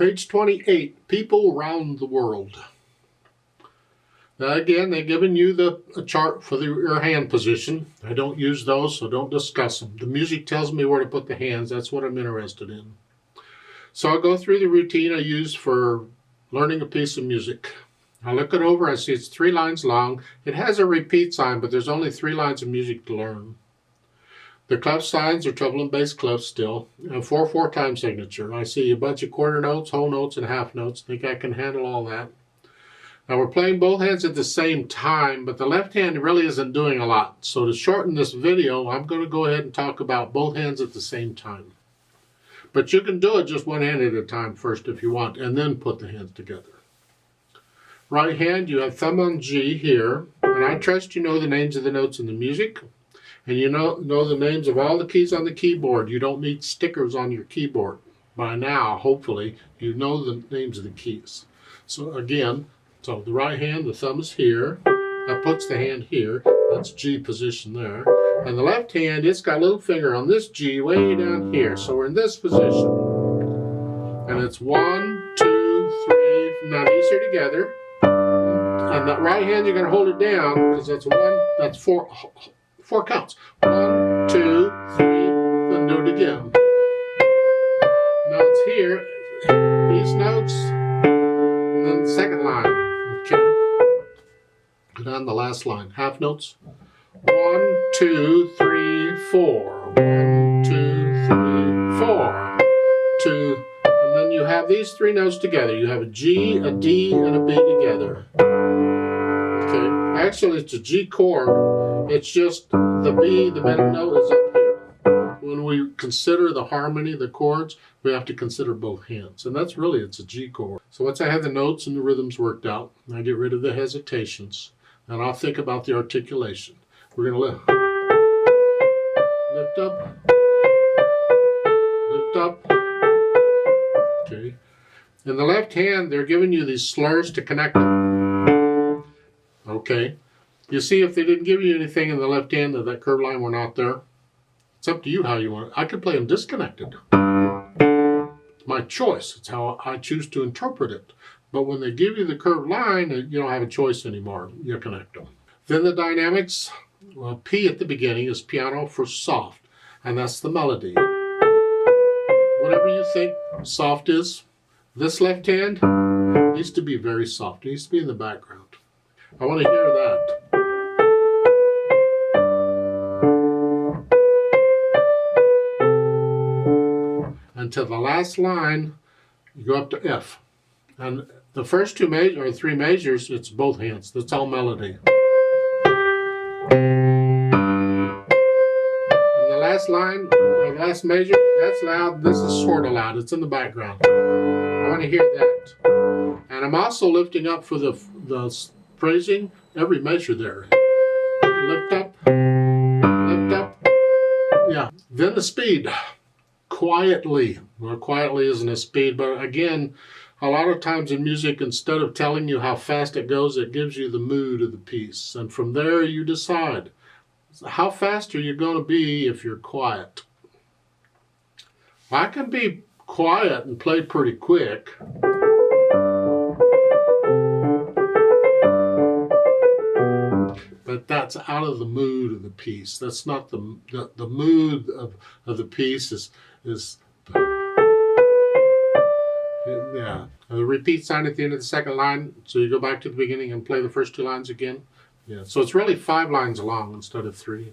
Page 28, People Around the World. Now again, they've given you a chart for your hand position. I don't use those, so don't discuss them. The music tells me where to put the hands. That's what I'm interested in. So I'll go through the routine I use for learning a piece of music. I look it over, I see it's 3 lines long. It has a repeat sign, but there's only 3 lines of music to learn. The clef signs are treble and bass clefs still. A 4/4 time signature. I see a bunch of quarter notes, whole notes, and half notes. I think I can handle all that. Now we're playing both hands at the same time, but the left hand really isn't doing a lot. So to shorten this video, I'm going to go ahead and talk about both hands at the same time. But you can do it just one hand at a time first if you want, and then put the hands together. Right hand, you have thumb on G here, and I trust you know the names of the notes in the music. And you know the names of all the keys on the keyboard. You don't need stickers on your keyboard. By now, hopefully, you know the names of the keys. So again, so the right hand, the thumb is here. That puts the hand here. That's G position there. And the left hand, it's got a little finger on this G way down here. So we're in this position. And it's 1, 2, 3. Now these are together. And that right hand, you're going to hold it down because that's 4 counts. 1, 2, 3, then do it again. Now it's here, these notes, and then the second line. Okay. And then the last line, half notes. 1, 2, 3, 4. 1, 2, 3, 4. 2, and then you have these 3 notes together. You have a G, a D, and a B together. Okay. Actually, it's a G chord. It's just the B, the middle note, is up here. When we consider the harmony of the chords, we have to consider both hands. And that's really, it's a G chord. So once I have the notes and the rhythms worked out, I get rid of the hesitations. And I'll think about the articulation. We're going to lift up, lift up. Okay. In the left hand, they're giving you these slurs to connect them. Okay. You see, if they didn't give you anything in the left hand, that curved line were not there. It's up to you how you want it. I could play them disconnected. It's my choice. It's how I choose to interpret it. But when they give you the curved line, you don't have a choice anymore. You connect them. Then the dynamics. Well, P at the beginning is piano for soft, and that's the melody. Whatever you think soft is, this left hand needs to be very soft. It needs to be in the background. I want to hear that. Until the last line, you go up to F. And the first 2 major or 3 measures, it's both hands. That's all melody. And the last line, or the last measure, that's loud. This is sort of loud. It's in the background. I want to hear that. And I'm also lifting up for the phrasing, every measure there. Lift up, lift up. Yeah. Then the speed. Quietly. Well, quietly isn't a speed, but again, a lot of times in music, instead of telling you how fast it goes, it gives you the mood of the piece. And from there, you decide how fast are you going to be if you're quiet. I can be quiet and play pretty quick. But that's out of the mood of the piece. That's not the mood of the piece is yeah. The repeat sign at the end of the second line. So you go back to the beginning and play the first 2 lines again. Yeah. So it's really 5 lines long instead of 3.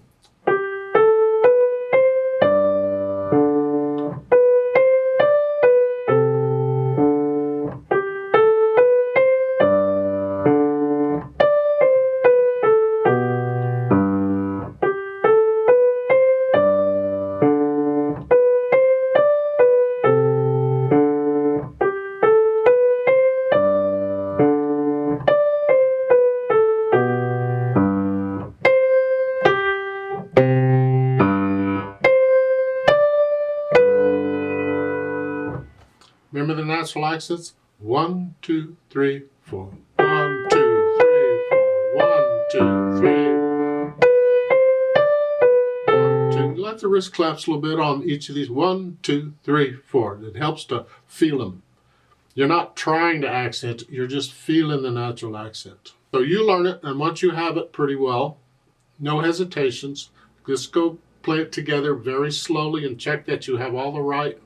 Remember the natural accents? 1, 2, 3, 4. 1, 2, 3, 4. 1, 2, 3. 1, 2. Let the wrist claps a little bit on each of these. 1, 2, 3, 4. It helps to feel them. You're not trying to accent, you're just feeling the natural accent. So you learn it, and once you have it pretty well, no hesitations, just go play it together very slowly and check that you have all the right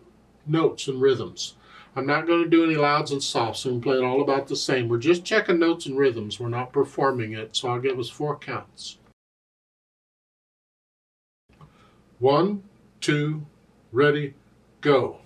notes and rhythms. I'm not going to do any louds and softs, so we can play it all about the same. We're just checking notes and rhythms. We're not performing it, so I'll give us 4 counts. 1, 2, ready, go.